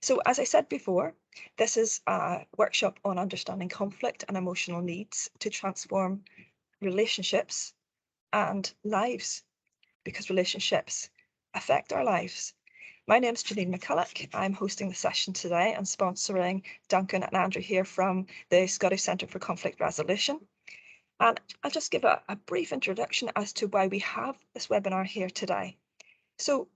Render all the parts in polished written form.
So as I said before, this is a workshop on understanding conflict and emotional needs to transform relationships and lives, because relationships affect our lives. My name is Janine McCulloch. I'm hosting the session today and sponsoring Duncan and Andrew here from the Scottish Centre for Conflict Resolution. And I'll just give a brief introduction as to why we have this webinar here today. So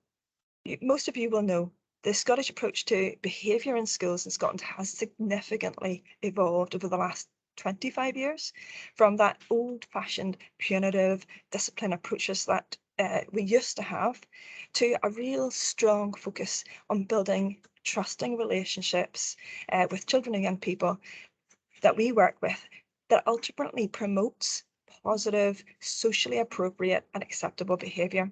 most of you will know the Scottish approach to behaviour in schools in Scotland has significantly evolved over the last 25 years, from that old-fashioned punitive discipline approaches that we used to have, to a real strong focus on building trusting relationships with children and young people that we work with, that ultimately promotes positive, socially appropriate and acceptable behaviour.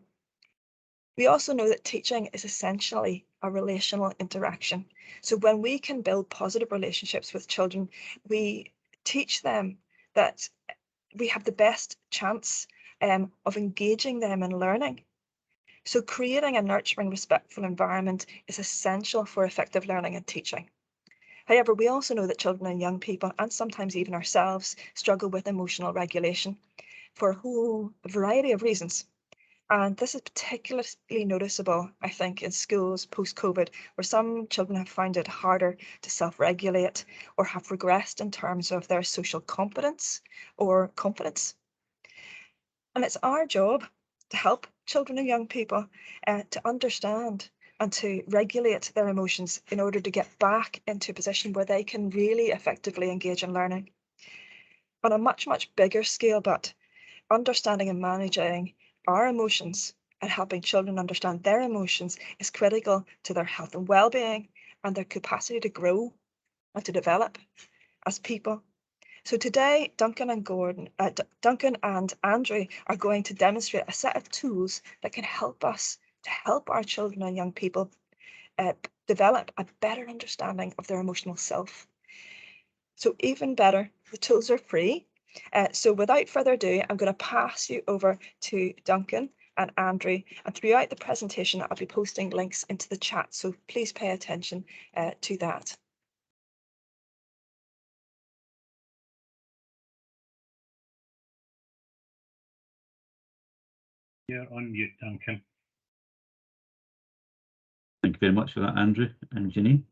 We also know that teaching is essentially a relational interaction. So when we can build positive relationships with children, we teach them that we have the best chance of engaging them in learning. So creating a nurturing, respectful environment is essential for effective learning and teaching. However, we also know that children and young people, and sometimes even ourselves, struggle with emotional regulation for a whole variety of reasons. And this is particularly noticeable, I think, in schools post-COVID, where some children have found it harder to self-regulate or have regressed in terms of their social competence or confidence. And it's our job to help children and young people to understand and to regulate their emotions in order to get back into a position where they can really effectively engage in learning. On a much, much bigger scale, but understanding and managing our emotions and helping children understand their emotions is critical to their health and well-being and their capacity to grow and to develop as people. So today, Duncan and Andrew are going to demonstrate a set of tools that can help us to help our children and young people develop a better understanding of their emotional self. So even better, the tools are free. So without further ado, I'm going to pass you over to Duncan and Andrew, and throughout the presentation, I'll be posting links into the chat, so please pay attention to that. You're on mute, Duncan. Thank you very much for that, Andrew and Janine.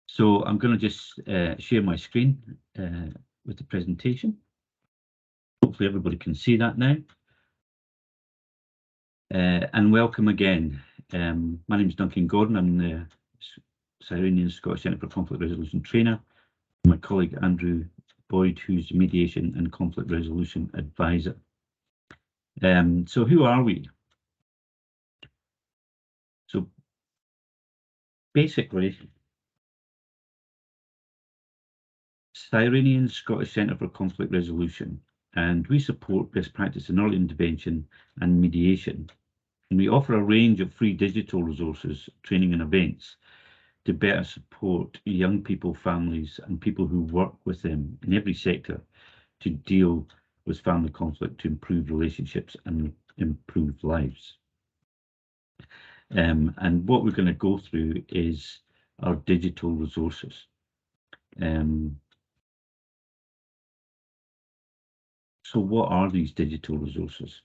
So I'm going to just share my screen with the presentation. Hopefully everybody can see that now. And welcome again. My name is Duncan Gordon. I'm the Sirenian Scottish Centre for Conflict Resolution trainer. My colleague Andrew Boyd, who's the Mediation and Conflict Resolution Advisor. So who are we? So basically, Sirenian Scottish Centre for Conflict Resolution, and we support best practice in early intervention and mediation. And we offer a range of free digital resources, training and events to better support young people, families and people who work with them in every sector to deal with family conflict, to improve relationships and improve lives. And what we're going to go through is our digital resources. So what are these digital resources?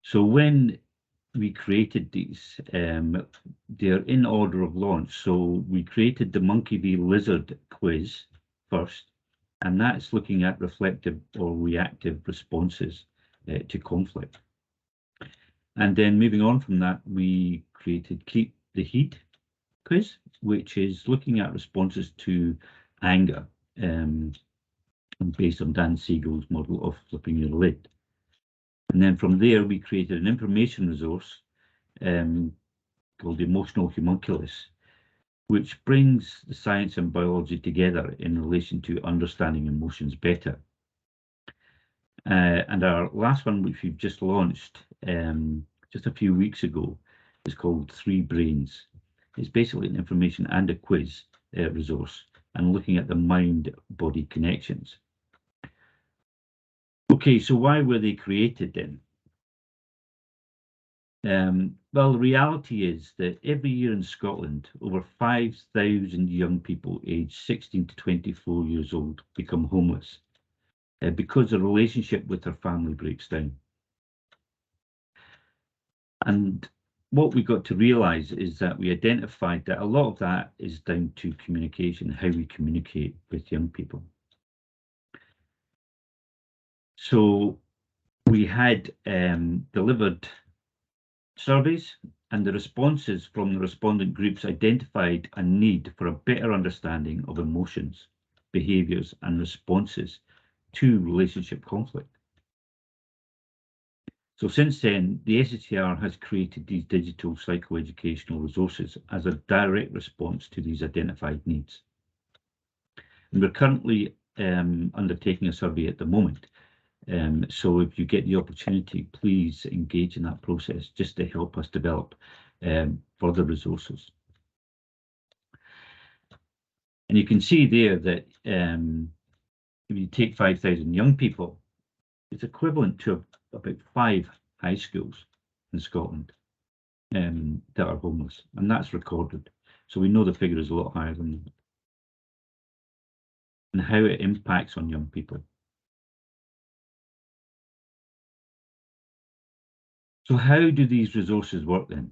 So when we created these, they're in order of launch. So we created the Monkey v. Lizard quiz first, and that's looking at reflective or reactive responses to conflict. And then moving on from that, we created Keep the Heat quiz, which is looking at responses to anger, based on Dan Siegel's model of flipping your lid. And then from there, we created an information resource called Emotional Homunculus, which brings the science and biology together in relation to understanding emotions better. And our last one, which we've just launched just a few weeks ago, is called Three Brains. It's basically an information and a quiz resource and looking at the mind-body connections. Okay, so why were they created then? Well, the reality is that every year in Scotland, over 5,000 young people aged 16 to 24 years old become homeless because the relationship with their family breaks down. And what we got to realise is that we identified that a lot of that is down to communication, how we communicate with young people. So we had delivered surveys, and the responses from the respondent groups identified a need for a better understanding of emotions, behaviours and responses to relationship conflict. So since then, the SHR has created these digital psychoeducational resources as a direct response to these identified needs. And we're currently undertaking a survey at the moment. So if you get the opportunity, please engage in that process just to help us develop further resources. And you can see there that if you take 5,000 young people, it's equivalent to about 5 high schools in Scotland that are homeless, and that's recorded. So we know the figure is a lot higher than that. And how it impacts on young people. So how do these resources work then?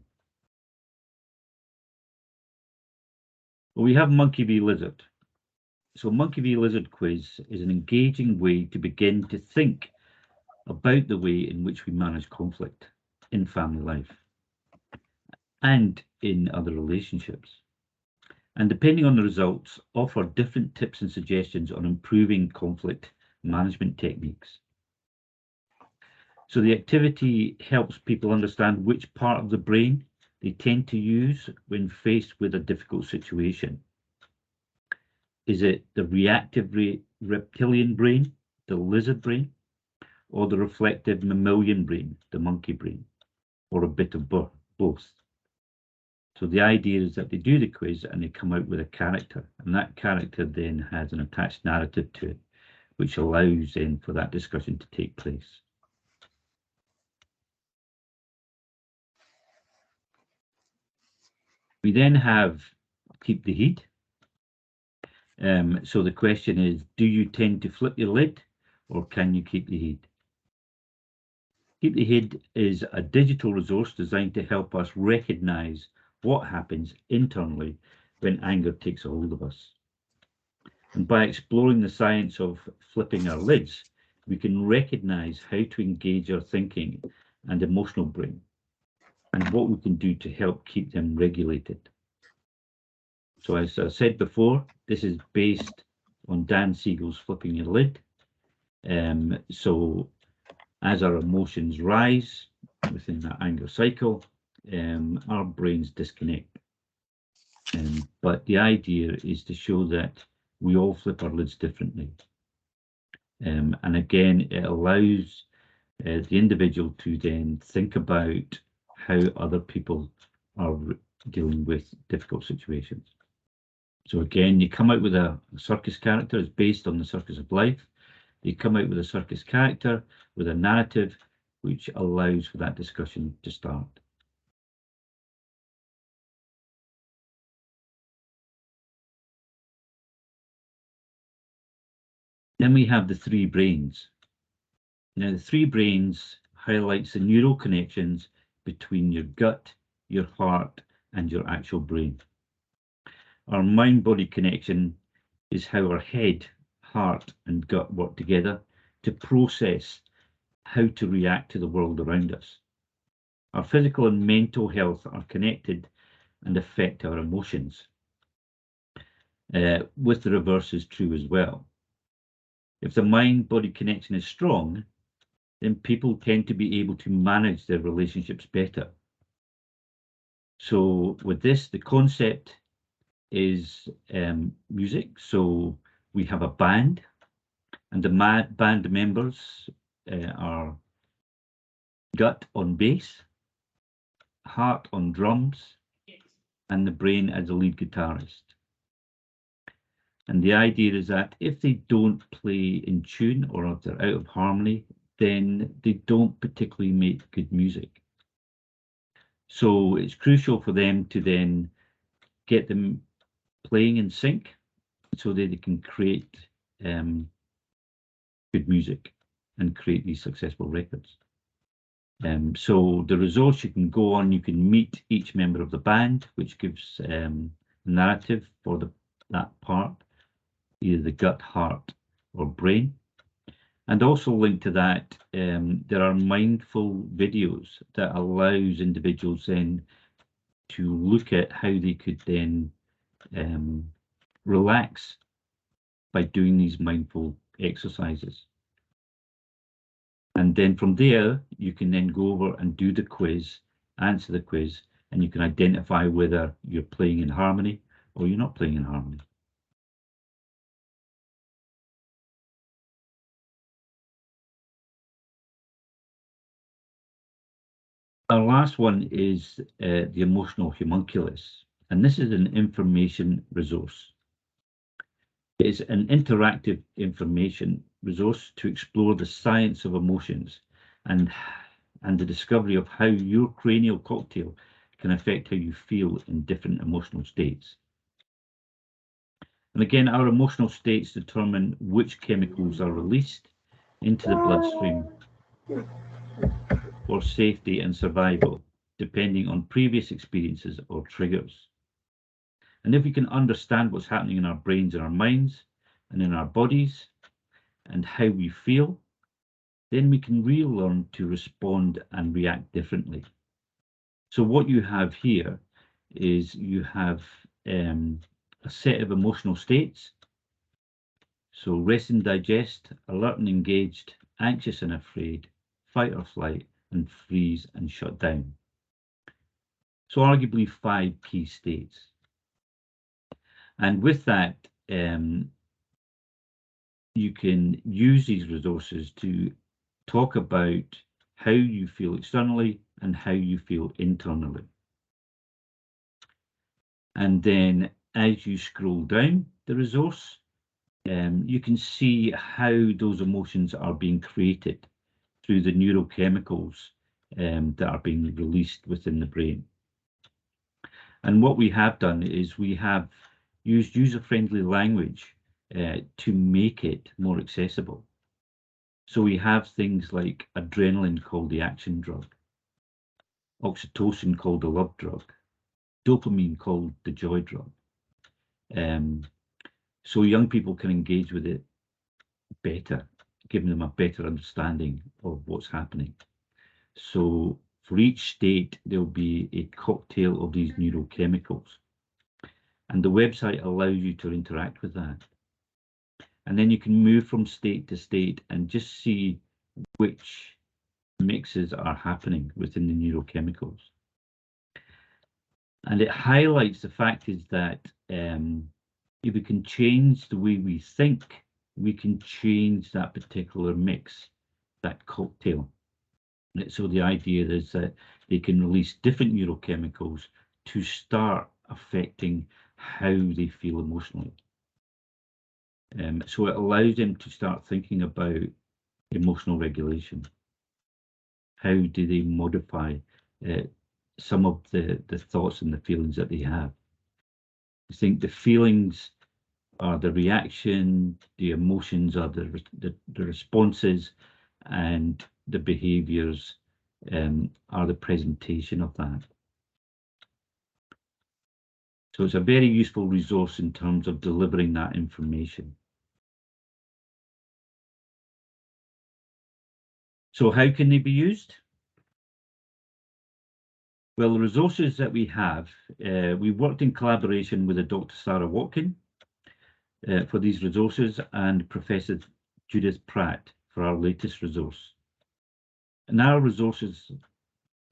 Well, we have Monkey v. Lizard. So Monkey v. Lizard quiz is an engaging way to begin to think about the way in which we manage conflict in family life and in other relationships. And depending on the results, offer different tips and suggestions on improving conflict management techniques. So the activity helps people understand which part of the brain they tend to use when faced with a difficult situation. Is it the reactive reptilian brain, the lizard brain, or the reflective mammalian brain, the monkey brain, or a bit of both? So the idea is that they do the quiz and they come out with a character, and that character then has an attached narrative to it, which allows then for that discussion to take place. We then have keep the heat. So the question is, do you tend to flip your lid or can you keep the heat? Keep the heat is a digital resource designed to help us recognize what happens internally when anger takes a hold of us. And by exploring the science of flipping our lids, we can recognize how to engage our thinking and emotional brain and what we can do to help keep them regulated. So as I said before, this is based on Dan Siegel's Flipping Your Lid. So as our emotions rise within that anger cycle, our brains disconnect. But the idea is to show that we all flip our lids differently. And again, it allows the individual to then think about how other people are dealing with difficult situations. So again, you come out with a circus character. It's based on the circus of life. You come out with a circus character with a narrative, which allows for that discussion to start. Then we have the 3 brains. Now, the 3 brains highlights the neural connections between your gut, your heart, and your actual brain. Our mind-body connection is how our head, heart, and gut work together to process how to react to the world around us. Our physical and mental health are connected and affect our emotions. With the reverse is true as well. If the mind-body connection is strong, then people tend to be able to manage their relationships better. So with this, the concept is music. So we have a band, and the band members are gut on bass, heart on drums, and the brain as the lead guitarist. And the idea is that if they don't play in tune or if they're out of harmony, then they don't particularly make good music. So it's crucial for them to then get them playing in sync so that they can create good music and create these successful records. So the resource, you can go on, you can meet each member of the band, which gives narrative for that part, either the gut, heart, or brain. And also linked to that, there are mindful videos that allows individuals then to look at how they could then relax by doing these mindful exercises. And then from there, you can then go over and do the quiz, answer the quiz, and you can identify whether you're playing in harmony or you're not playing in harmony. Our last one is the emotional homunculus, and this is an information resource. It is an interactive information resource to explore the science of emotions and the discovery of how your cranial cocktail can affect how you feel in different emotional states. And again, our emotional states determine which chemicals are released into the bloodstream for safety and survival, depending on previous experiences or triggers. And if we can understand what's happening in our brains and our minds and in our bodies and how we feel, then we can really learn to respond and react differently. So what you have here is you have a set of emotional states. So rest and digest, alert and engaged, anxious and afraid, fight or flight, and freeze and shut down. So arguably 5 key states. And with that, you can use these resources to talk about how you feel externally and how you feel internally. And then as you scroll down the resource, you can see how those emotions are being created through the neurochemicals that are being released within the brain. And what we have done is we have used user-friendly language to make it more accessible. So we have things like adrenaline called the action drug, oxytocin called the love drug, dopamine called the joy drug. So young people can engage with it better, giving them a better understanding of what's happening. So for each state, there'll be a cocktail of these neurochemicals. And the website allows you to interact with that. And then you can move from state to state and just see which mixes are happening within the neurochemicals. And it highlights the fact is that if we can change the way we think, we can change that particular mix, that cocktail. So the idea is that they can release different neurochemicals to start affecting how they feel emotionally. So it allows them to start thinking about emotional regulation. How do they modify some of the thoughts and the feelings that they have? I think the feelings are the reaction, the emotions are the responses, and the behaviors are the presentation of that. So it's a very useful resource in terms of delivering that information. So how can they be used? Well, the resources that we have, we worked in collaboration with Dr. Sarah Watkin for these resources and Professor Judith Pratt for our latest resource. And our resources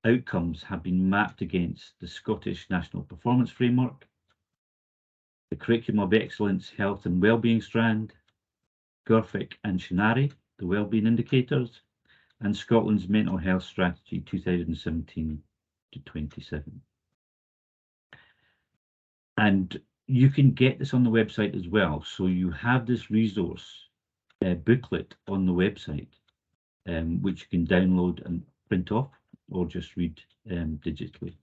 outcomes have been mapped against the Scottish National Performance Framework, the Curriculum of Excellence Health and Wellbeing Strand, GURFIC and SHANARI, the Wellbeing Indicators, and Scotland's Mental Health Strategy 2017 to 27. And you can get this on the website as well. So you have this resource booklet on the website, which you can download and print off or just read digitally.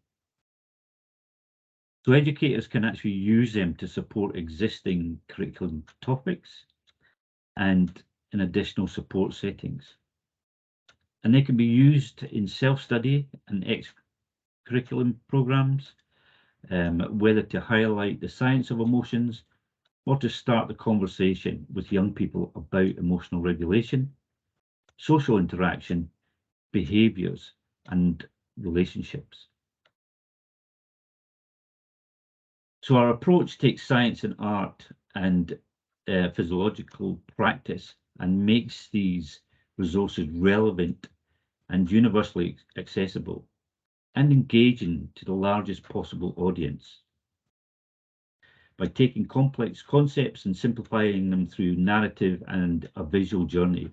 So educators can actually use them to support existing curriculum topics and in additional support settings. And they can be used in self-study and curriculum programs, whether to highlight the science of emotions or to start the conversation with young people about emotional regulation, social interaction, behaviours, and relationships. So our approach takes science and art and physiological practice and makes these resources relevant and universally accessible and engaging to the largest possible audience. By taking complex concepts and simplifying them through narrative and a visual journey,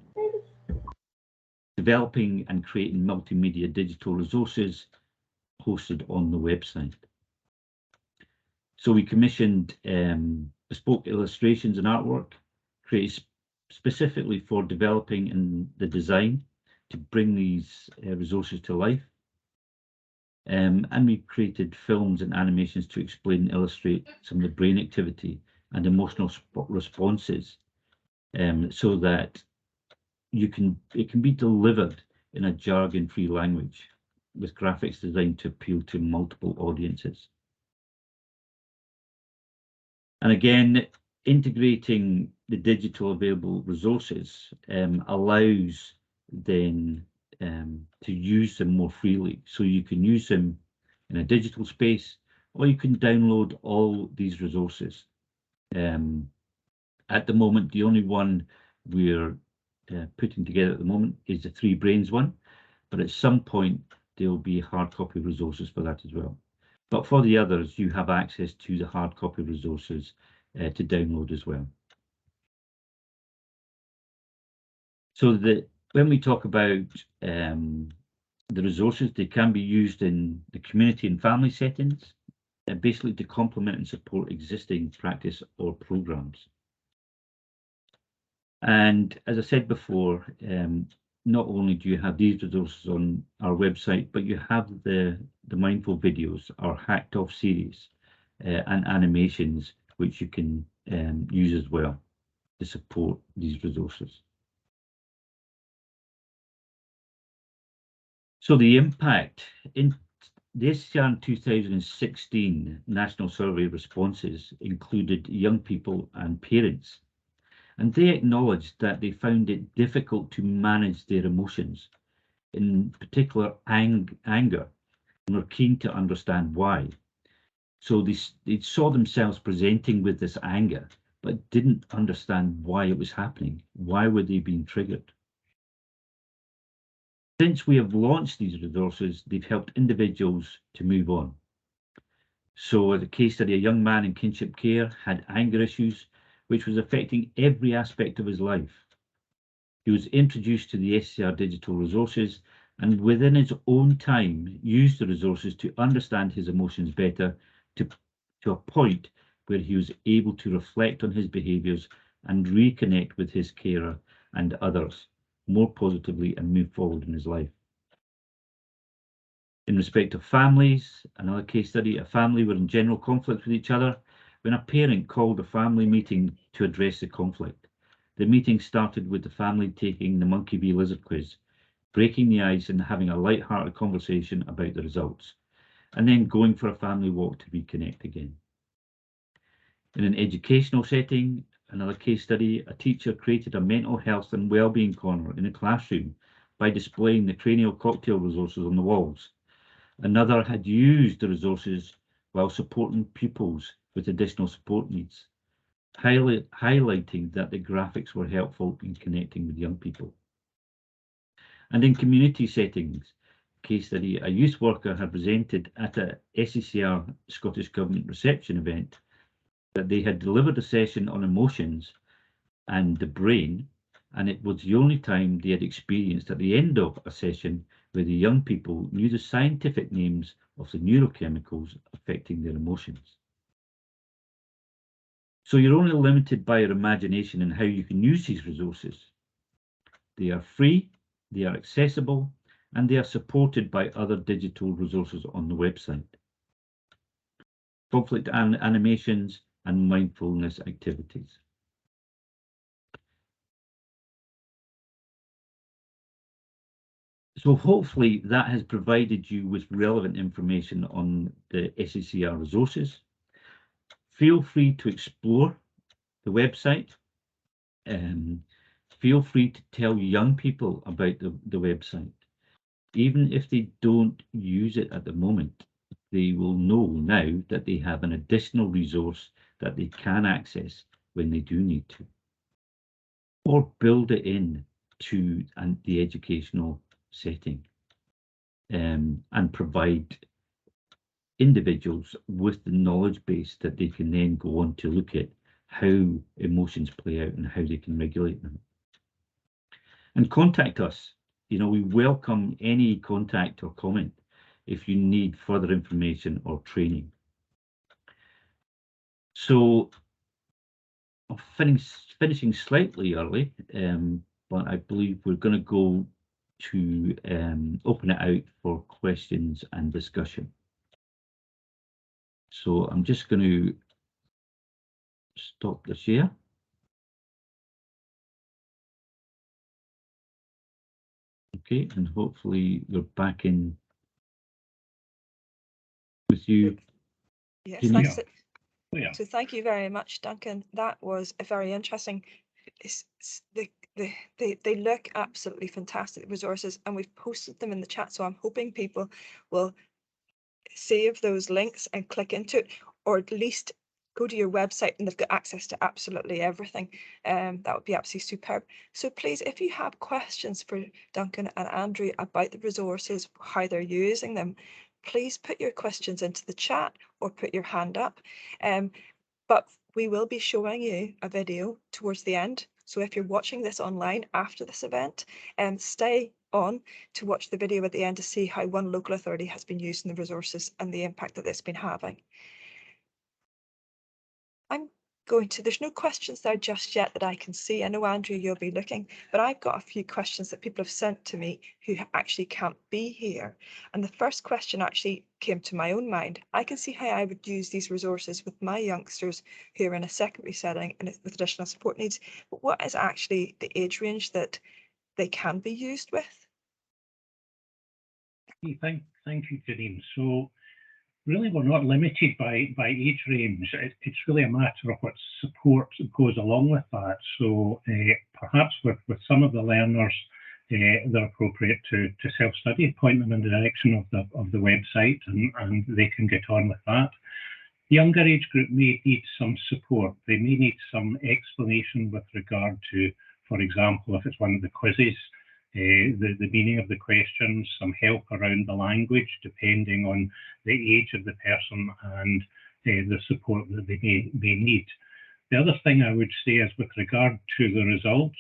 developing and creating multimedia digital resources hosted on the website. So we commissioned bespoke illustrations and artwork created specifically for developing and the design to bring these resources to life. And we created films and animations to explain and illustrate some of the brain activity and emotional responses, so that it can be delivered in a jargon-free language with graphics designed to appeal to multiple audiences. And again, integrating the digital available resources allows then to use them more freely. So you can use them in a digital space, or you can download all these resources. At the moment, the only one we're putting together at the moment is the 3 Brains one, but at some point there will be hard copy resources for that as well. But for the others, you have access to the hard copy resources to download as well. So when we talk about the resources, they can be used in the community and family settings, basically to complement and support existing practice or programs. And as I said before, not only do you have these resources on our website, but you have the mindful videos, our hacked off series, and animations, which you can use as well to support these resources. So the impact in the SCR 2016 National Survey responses included young people and parents, and they acknowledged that they found it difficult to manage their emotions, in particular anger, and were keen to understand why. So they saw themselves presenting with this anger, but didn't understand why it was happening. Why were they being triggered? Since we have launched these resources, they've helped individuals to move on. So as a case study, a young man in kinship care had anger issues, which was affecting every aspect of his life. He was introduced to the SCR digital resources and within his own time used the resources to understand his emotions better to a point where he was able to reflect on his behaviours and reconnect with his carer and others more positively and move forward in his life. In respect of families, another case study, a family were in general conflict with each other when a parent called a family meeting to address the conflict. The meeting started with the family taking the monkey bee lizard quiz, breaking the ice and having a light-hearted conversation about the results, and then going for a family walk to reconnect again. In an educational setting, another case study, a teacher created a mental health and well-being corner in a classroom by displaying the cranial cocktail resources on the walls. Another had used the resources while supporting pupils with additional support needs, highlighting that the graphics were helpful in connecting with young people. And in community settings, case study, a youth worker had presented at a SECR Scottish Government reception event that they had delivered a session on emotions and the brain, and it was the only time they had experienced at the end of a session where the young people knew the scientific names of the neurochemicals affecting their emotions. So you're only limited by your imagination and how you can use these resources. They are free, they are accessible, and they are supported by other digital resources on the website. conflict animations, and mindfulness activities. So hopefully that has provided you with relevant information on the SACR resources. Feel free to explore the website. Feel free to tell young people about the website. Even if they don't use it at the moment, they will know now that they have an additional resource that they can access when they do need to, or build it in to the educational setting, and provide individuals with the knowledge base that they can then go on to look at how emotions play out and how they can regulate them. And contact us. You know, we welcome any contact or comment if you need further information or training. So I'm finishing slightly early, but I believe we're going to go to open it out for questions and discussion. So I'm just going to stop the share. Okay, and hopefully we're back in with you. Yes, Janine. thanks. Yeah. So thank you very much, Duncan. That was a very interesting. They look absolutely fantastic, resources, and we've posted them in the chat. So I'm hoping people will save those links and click into it, or at least go to your website and they've got access to absolutely everything. That would be absolutely superb. So please, if you have questions for Duncan and Andrew about the resources, how they're using them, please put your questions into the chat or put your hand up. But we will be showing you a video towards the end. So if you're watching this online after this event, stay on to watch the video at the end to see how one local authority has been using the resources and the impact that it's been having. There's no questions there just yet that I can see. I know, Andrew, you'll be looking, but I've got a few questions that people have sent to me who actually can't be here. And the first question actually came to my own mind. I can see how I would use these resources with my youngsters who are in a secondary setting and with additional support needs, but what is actually the age range that they can be used with? Thank you, Janine. So really, we're not limited by age range. It's really a matter of what support goes along with that. So perhaps with some of the learners, they're appropriate to self-study, point them in the direction of the website, and they can get on with that. The younger age group may need some support. They may need some explanation with regard to, for example, if it's one of the quizzes, the meaning of the questions, some help around the language, depending on the age of the person and the support that they may need. The other thing I would say is with regard to the results,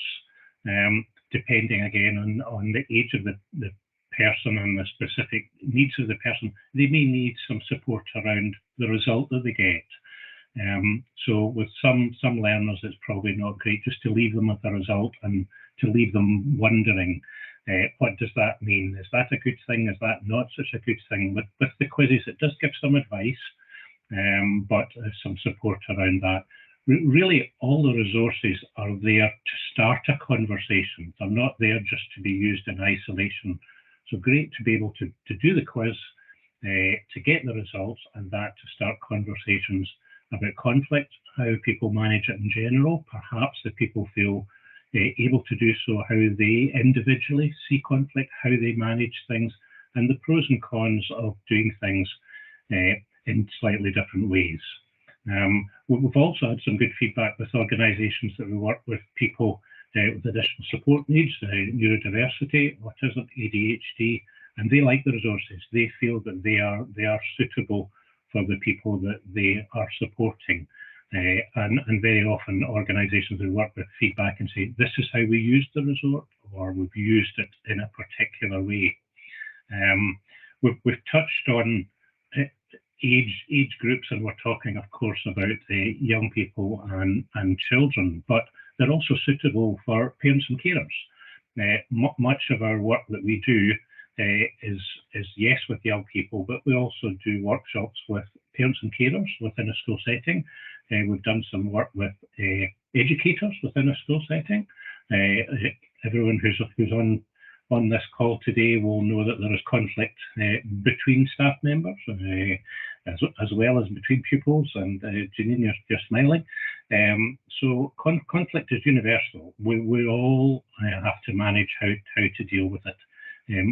depending again on the age of the person and the specific needs of the person, they may need some support around the result that they get. So with some learners, it's probably not great just to leave them with a result and to leave them wondering, what does that mean? Is that a good thing? Is that not such a good thing? With the quizzes, it does give some advice, but some support around that. Really, all the resources are there to start a conversation. They're not there just to be used in isolation. So great to be able to do the quiz, to get the results, and that to start conversations about conflict, how people manage it in general, perhaps if people feel able to do so, how they individually see conflict, how they manage things, and the pros and cons of doing things in slightly different ways. We've also had some good feedback with organisations that we work with, people with additional support needs, neurodiversity, autism, ADHD, and they like the resources. They feel that they are suitable for the people that they are supporting. And very often organisations we work with feedback and say, this is how we used the resource, or we've used it in a particular way. We've touched on age groups, and we're talking, of course, about young people and children, but they're also suitable for parents and carers. Much of our work that we do is yes with young people, but we also do workshops with parents and carers within a school setting. We've done some work with educators within a school setting. Everyone who's on this call today will know that there is conflict between staff members, as well as between pupils, and Janine, you're smiling. So conflict is universal. We all have to manage how to deal with it.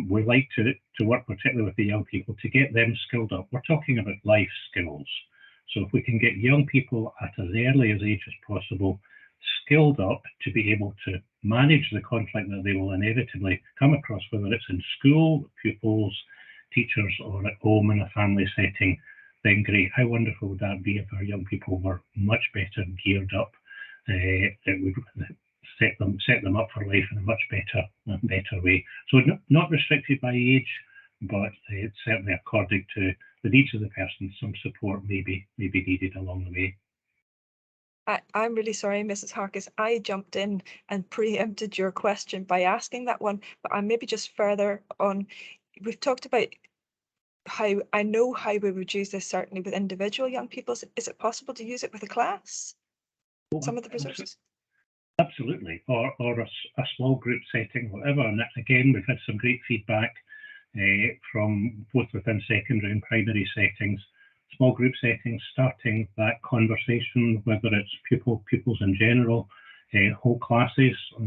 We like to work particularly with the young people to get them skilled up. We're talking about life skills. So if we can get young people at as early as age as possible skilled up to be able to manage the conflict that they will inevitably come across, whether it's in school, pupils, teachers, or at home in a family setting, then great. How wonderful would that be if our young people were much better geared up? It would set them up for life in a much better way. So not restricted by age, but it's certainly according to the needs of the person. Some support may be needed along the way. I'm really sorry, Mrs. Harkis. I jumped in and preempted your question by asking that one, but I'm maybe just further on. We've talked about how I know how we would use this certainly with individual young people. Is it possible to use it with a class? Some of the resources? Absolutely, or a small group setting, whatever. And again, we've had some great feedback from both within secondary and primary settings. Small group settings, starting that conversation, whether it's pupils in general, whole classes. I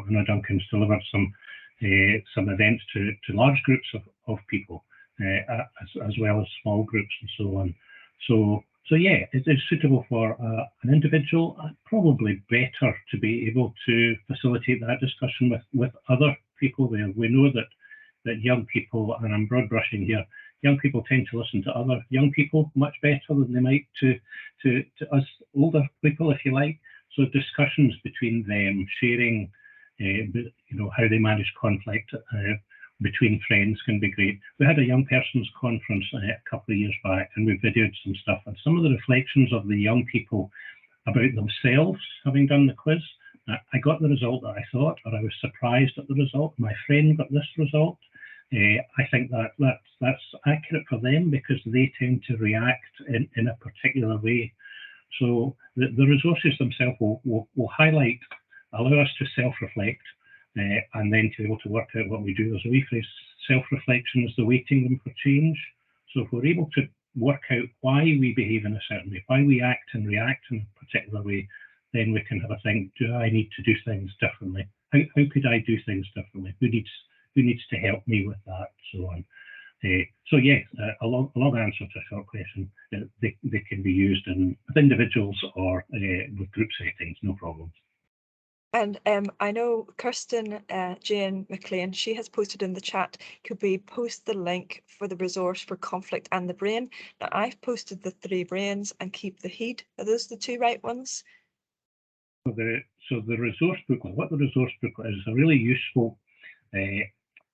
know Duncan's delivered some events to large groups of people, as well as small groups and so on. So yeah, it is suitable for an individual. Probably better to be able to facilitate that discussion with other people there. We know that young people, and I'm broad brushing here, young people tend to listen to other young people much better than they might to us older people, if you like. So discussions between them, sharing, how they manage conflict between friends can be great. We had a young person's conference a couple of years back, and we videoed some stuff, and some of the reflections of the young people about themselves having done the quiz. I got the result that I thought, or I was surprised at the result. My friend got this result. I think that's accurate for them because they tend to react in a particular way. So the resources themselves will highlight, allow us to self-reflect, and then to be able to work out what we do. There's a wee phrase, self-reflection is the waiting room for change. So if we're able to work out why we behave in a certain way, why we act and react in a particular way, then we can have a think, do I need to do things differently? How could I do things differently? Who needs to help me with that, so on. So yes, a long answer to a short question. They can be used with individuals or with group settings, no problems. And I know Kirsten Jane McLean, she has posted in the chat, could we post the link for the resource for conflict and the brain? Now I've posted the 3 brains and keep the heed. Are those the 2 right ones? So the resource booklet, what the resource booklet is a really useful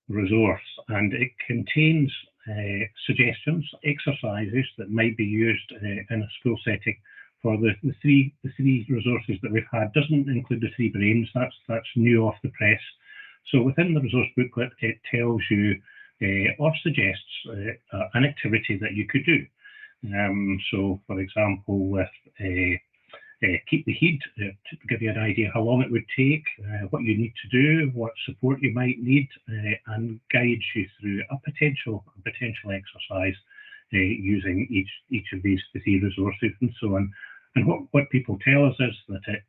resource, and it contains suggestions, exercises that might be used in a school setting. For the three resources that we've had, doesn't include the 3 brains. That's new off the press. So within the resource booklet, it tells you or suggests an activity that you could do. So, for example, with keep the heed, to give you an idea how long it would take, what you need to do, what support you might need, and guides you through a potential exercise using each of these 3 resources and so on. And what people tell us is that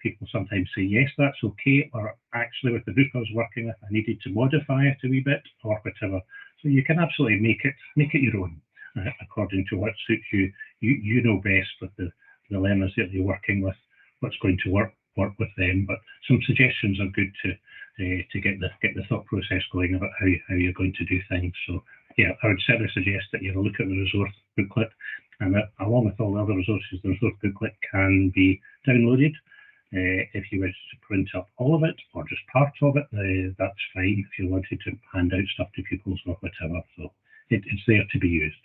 people sometimes say, yes, that's okay, or actually with the group I was working with, I needed to modify it a wee bit, or whatever. So you can absolutely make it your own, according to what suits you. You know best with the learners that you're working with, what's going to work with them. But some suggestions are good to get the thought process going about how you're going to do things. So yeah, I would certainly suggest that you have a look at the resource booklet, and that, along with all the other resources, the resource booklet can be downloaded. If you wish to print up all of it or just part of it, that's fine. If you wanted to hand out stuff to pupils or whatever, so it's there to be used.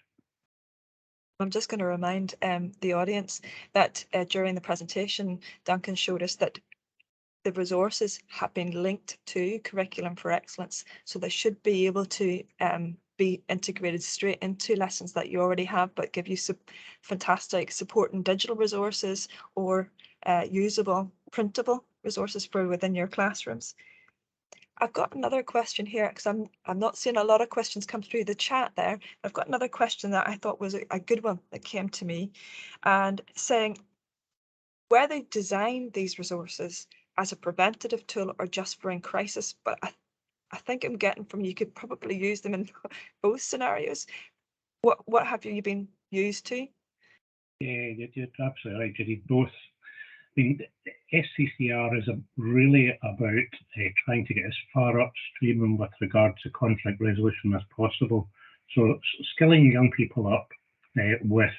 I'm just going to remind the audience that during the presentation, Duncan showed us that the resources have been linked to Curriculum for Excellence, so they should be able to be integrated straight into lessons that you already have, but give you fantastic support and digital resources or usable, printable resources for within your classrooms. I've got another question here because I'm not seeing a lot of questions come through the chat there. I've got another question that I thought was a good one that came to me, and saying where they design these resources as a preventative tool or just for in crisis, but I think I'm getting from you could probably use them in both scenarios. What have you been used to? Yeah, you're absolutely right, Judy. Both. I mean, SCCR is really about trying to get as far upstream with regard to conflict resolution as possible. So skilling young people up with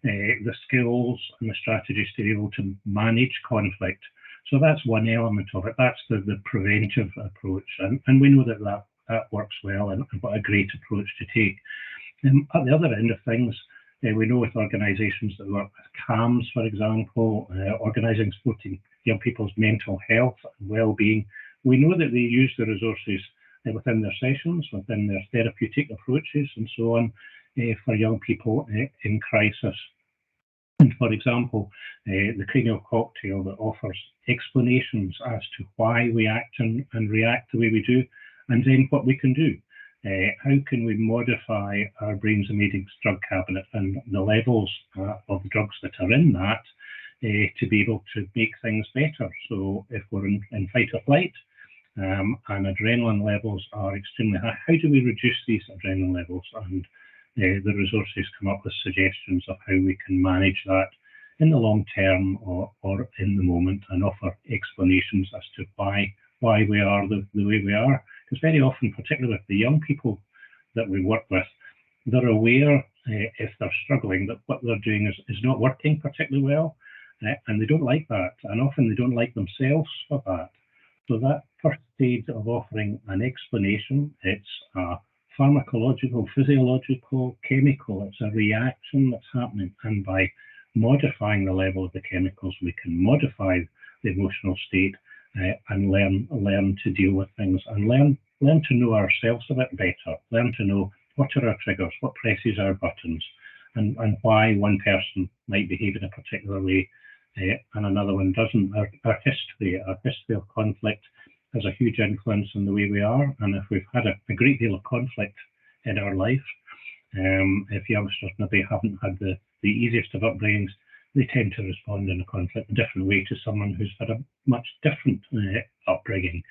the skills and the strategies to be able to manage conflict. So that's one element of it. That's the preventive approach. And we know that works well, and what a great approach to take. At the other end of things, we know with organisations that work with CAMS, for example, organising supporting young people's mental health and well-being, we know that they use the resources within their sessions, within their therapeutic approaches and so on for young people in crisis. And for example, the cranial cocktail that offers explanations as to why we act and react the way we do, and then what we can do. How can we modify our brains amazing drug cabinet and the levels of the drugs that are in that to be able to make things better? So if we're in fight or flight and adrenaline levels are extremely high, how do we reduce these adrenaline levels? And the resources come up with suggestions of how we can manage that in the long term or in the moment, and offer explanations as to why we are the way we are. Because very often, particularly with the young people that we work with, they're aware if they're struggling that what they're doing is not working particularly well, and they don't like that, and often they don't like themselves for that. So that first stage of offering an explanation, it's a pharmacological, physiological, chemical, it's a reaction that's happening, and by modifying the level of the chemicals, we can modify the emotional state and learn to deal with things, and learn to know ourselves a bit better, learn to know what are our triggers, what presses our buttons, and why one person might behave in a particular way and another one doesn't. Our history of conflict has a huge influence on the way we are, and if we've had a great deal of conflict in our life, if youngsters maybe haven't had the easiest of upbringings, they tend to respond in a conflict a different way to someone who's had a much different upbringing.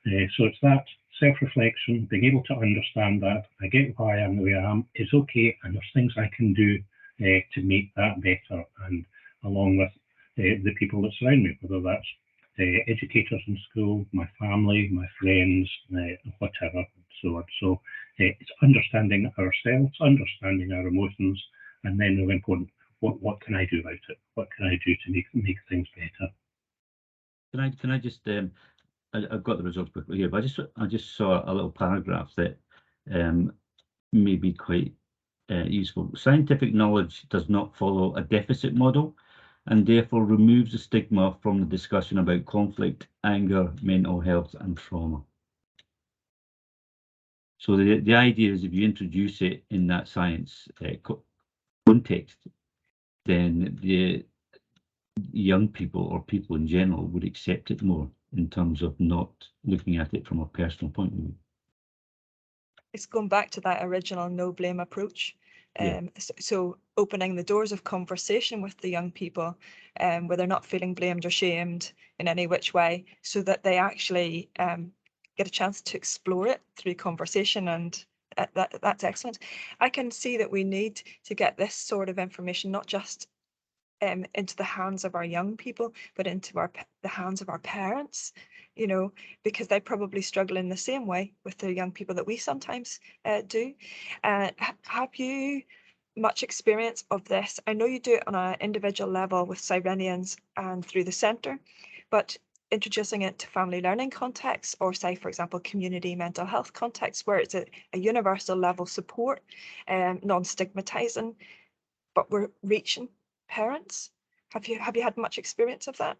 So it's that self-reflection, being able to understand that I get why I am the way I am, it's okay, and there's things I can do to make that better, and along with the people that surround me, whether that's educators in school, my family, my friends, whatever, so on. So it's understanding ourselves, understanding our emotions, and then really important, what can I do about it? What can I do to make things better? Can I just I've got the results quickly here, but I just saw a little paragraph that may be quite useful. Scientific knowledge does not follow a deficit model, and therefore removes the stigma from the discussion about conflict, anger, mental health, and trauma. So the idea is if you introduce it in that science context, then the young people or people in general would accept it more in terms of not looking at it from a personal point of view. It's going back to that original no blame approach. So opening the doors of conversation with the young people where they're not feeling blamed or shamed in any which way, so that they actually get a chance to explore it through conversation, and that's excellent. I can see that we need to get this sort of information not just into the hands of our young people, but into the hands of our parents, you know, because they probably struggle in the same way with the young people that we sometimes do. Have you much experience of this? I know you do it on an individual level with Cyrenians and through the centre, but introducing it to family learning contexts, or say, for example, community mental health contexts, where it's a universal level support, non-stigmatizing, but we're reaching parents. Have you had much experience of that?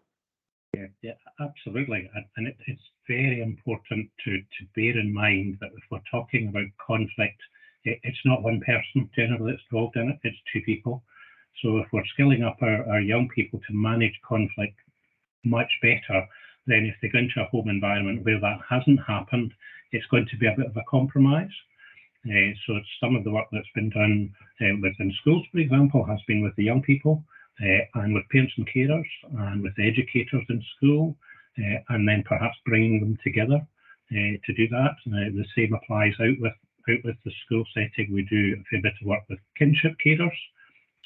Yeah, absolutely. And it's very important to bear in mind that if we're talking about conflict it's not one person generally that's involved in it, it's two people. So if we're skilling up our young people to manage conflict much better, then if they go into a home environment where that hasn't happened, it's going to be a bit of a compromise. So it's some of the work that's been done within schools, for example, has been with the young people and with parents and carers and with educators in school, and then perhaps bringing them together to do that. The same applies out with the school setting. We do a fair bit of work with kinship carers.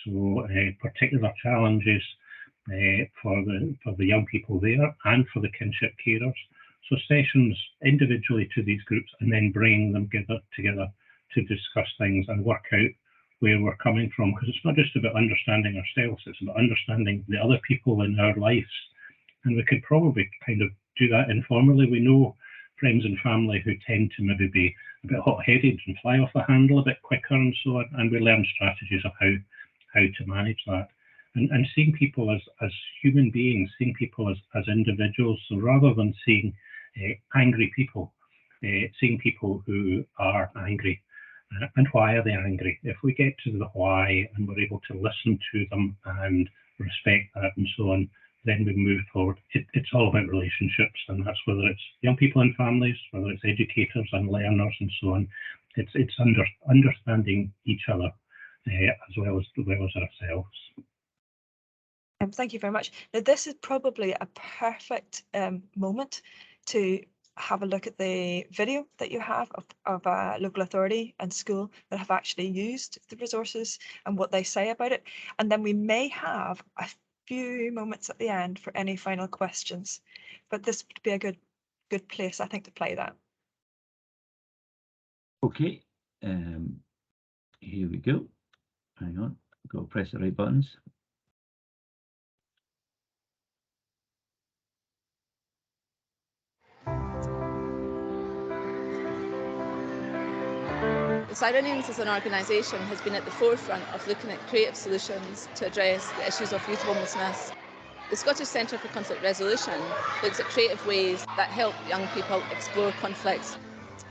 So particular challenges for the young people there and for the kinship carers. So sessions individually to these groups and then bringing them together to discuss things and work out where we're coming from, because it's not just about understanding ourselves, it's about understanding the other people in our lives. And we could probably kind of do that informally. We know friends and family who tend to maybe be a bit hot-headed and fly off the handle a bit quicker and so on, and we learn strategies of how to manage that. And seeing people as human beings, seeing people as individuals. So rather than seeing angry people, seeing people who are angry. And why are they angry? If we get to the why and we're able to listen to them and respect that and so on, then we move forward. It's all about relationships, and that's whether it's young people and families, whether it's educators and learners and so on. It's understanding each other as well as ourselves. Thank you very much. Now, this is probably a perfect moment to have a look at the video that you have of a local authority and school that have actually used the resources and what they say about it. And then we may have a few moments at the end for any final questions. But this would be a good place, I think, to play that. Okay, here we go. Hang on, got to press the right buttons. The Sirenians as an organisation has been at the forefront of looking at creative solutions to address the issues of youth homelessness. The Scottish Centre for Conflict Resolution looks at creative ways that help young people explore conflicts.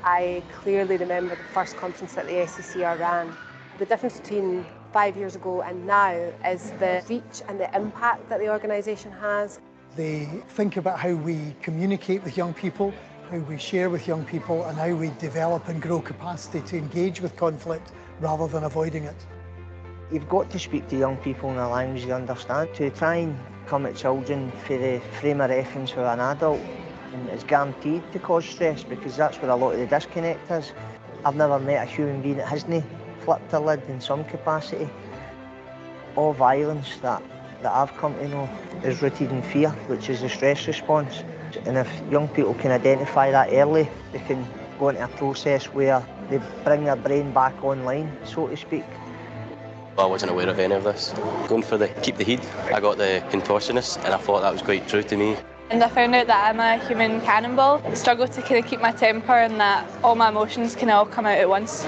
I clearly remember the first conference that the SCCR ran. The difference between 5 years ago and now is the reach and the impact that the organisation has. They think about how we communicate with young people, how we share with young people, and how we develop and grow capacity to engage with conflict rather than avoiding it. You've got to speak to young people in a language they understand. To try and come at children for the frame of reference for an adult is guaranteed to cause stress, because that's where a lot of the disconnect is. I've never met a human being that hasn't flipped a lid in some capacity. All violence that I've come to know is rooted in fear, which is the stress response. And if young people can identify that early, they can go into a process where they bring their brain back online, so to speak. I wasn't aware of any of this. Going for the keep the heat, I got the contortionist, and I thought that was quite true to me. And I found out that I'm a human cannonball. I struggle to kind of keep my temper, and that all my emotions can all come out at once.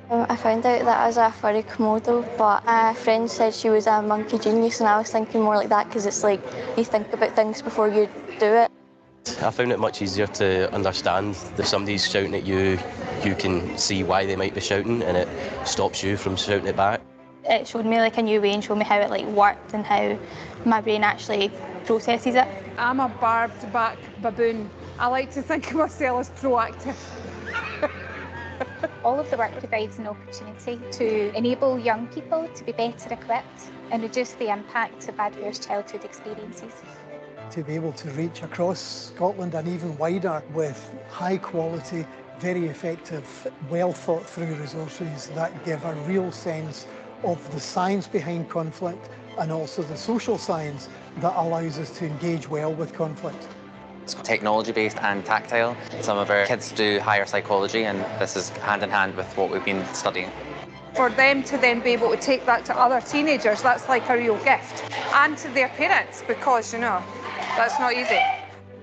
I found out that I was a furry Komodo, but a friend said she was a monkey genius, and I was thinking more like that, because it's like you think about things before you do it. I found it much easier to understand if somebody's shouting at you, you can see why they might be shouting, and it stops you from shouting it back. It showed me like a new way and showed me how it like worked and how my brain actually processes it. I'm a barbed back baboon. I like to think of myself as proactive. All of the work provides an opportunity to enable young people to be better equipped and reduce the impact of adverse childhood experiences. To be able to reach across Scotland and even wider with high quality, very effective, well thought through resources that give a real sense of the science behind conflict and also the social science that allows us to engage well with conflict. It's technology-based and tactile. Some of our kids do higher psychology, and this is hand in hand with what we've been studying. For them to then be able to take that to other teenagers, that's like a real gift. And to their parents, because, you know, that's not easy.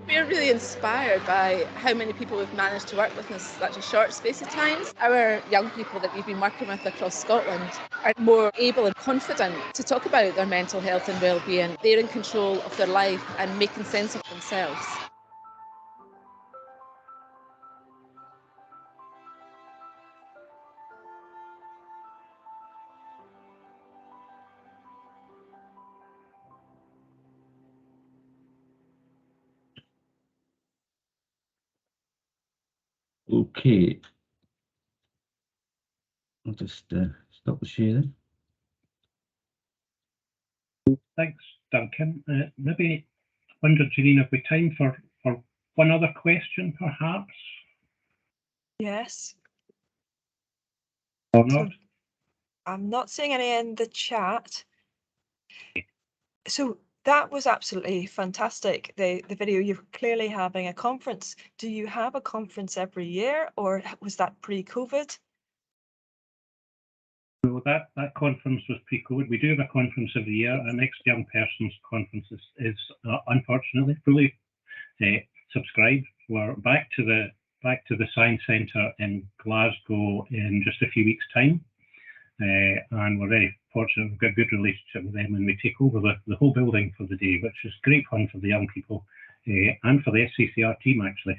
We're really inspired by how many people we've managed to work with in such a short space of time. Our young people that we've been working with across Scotland are more able and confident to talk about their mental health and well-being. They're in control of their life and making sense of themselves. Okay. I'll just stop the share then. Thanks, Duncan. Maybe I wonder, Janine, have we time for one other question, perhaps? Yes. Or not? So, I'm not seeing any in the chat. So that was absolutely fantastic. The video, you're clearly having a conference. Do you have a conference every year, or was that pre-COVID? So that conference was pre-COVID. We do have a conference every year. Our next Young Persons Conference is unfortunately fully subscribed. We're back to the Science Centre in Glasgow in just a few weeks' time, and we're very fortunate. We've got a good relationship with them, and we take over the whole building for the day, which is great fun for the young people and for the SCCR team actually.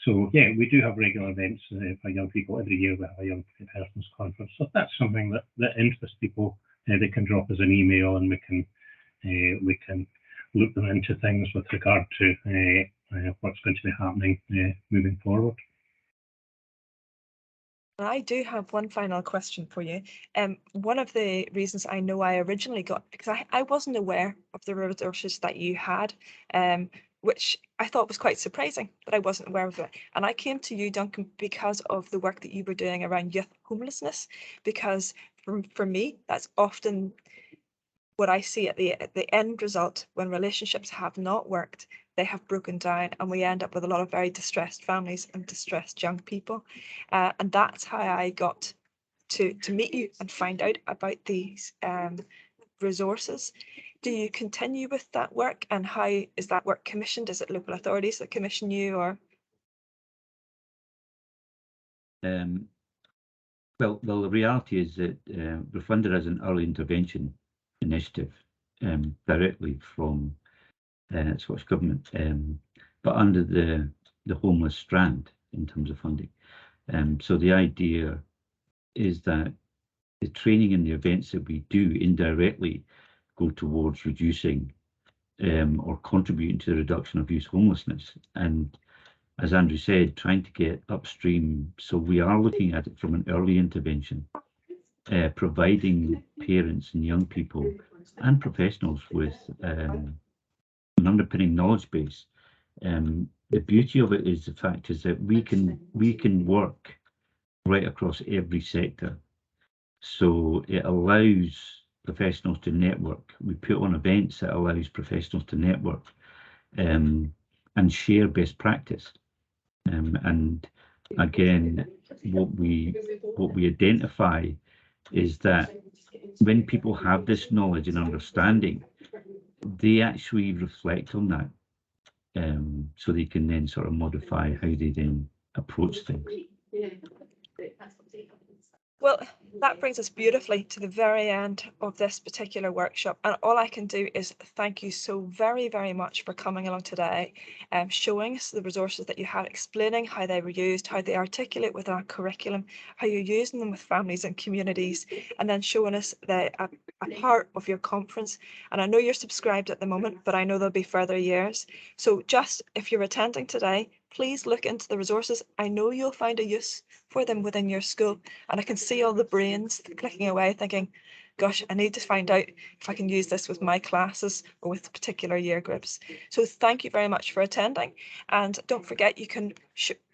So yeah, we do have regular events for young people. Every year we have a Young Persons Conference. So if that's something that interests people, they can drop us an email, and we can loop them into things with regard to what's going to be happening moving forward. I do have one final question for you. One of the reasons I know I originally got, because I wasn't aware of the resources that you had, which I thought was quite surprising that I wasn't aware of it. And I came to you, Duncan, because of the work that you were doing around youth homelessness, because for me, that's often what I see at the end result. When relationships have not worked, they have broken down, and we end up with a lot of very distressed families and distressed young people. And that's how I got to meet you and find out about these resources. Do you continue with that work, and how is that work commissioned? Is it local authorities that commission you, or? Well, the reality is that we're funded as an early intervention initiative directly from Scottish Government, but under the homeless strand in terms of funding. So the idea is that the training and the events that we do indirectly go towards reducing or contributing to the reduction of youth homelessness. And as Andrew said, trying to get upstream. So we are looking at it from an early intervention, providing parents and young people and professionals with an underpinning knowledge base. The beauty of it is the fact is that we can work right across every sector. So it allows professionals to network. We put on events that allows professionals to network and share best practice. And again, what we identify is that when people have this knowledge and understanding, they actually reflect on that, so they can then sort of modify how they then approach things. Well, that brings us beautifully to the very end of this particular workshop, and all I can do is thank you so very, very much for coming along today, showing us the resources that you have, explaining how they were used, how they articulate within our curriculum, how you're using them with families and communities, and then showing us a part of your conference. And I know you're subscribed at the moment, but I know there'll be further years. So just if you're attending today, please look into the resources. I know you'll find a use for them within your school, and I can see all the brains clicking away thinking, gosh, I need to find out if I can use this with my classes or with particular year groups. So thank you very much for attending, and don't forget, you can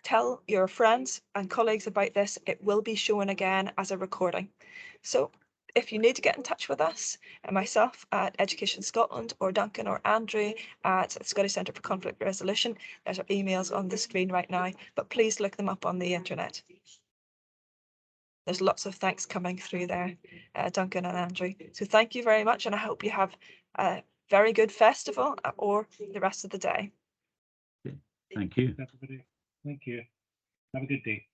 tell your friends and colleagues about this. It will be shown again as a recording. So if you need to get in touch with us, myself at Education Scotland, or Duncan or Andrew at Scottish Centre for Conflict Resolution, there's our emails on the screen right now, but please look them up on the internet. There's lots of thanks coming through there, Duncan and Andrew. So thank you very much, and I hope you have a very good festival or the rest of the day. Thank you. Thank you. Have a good day.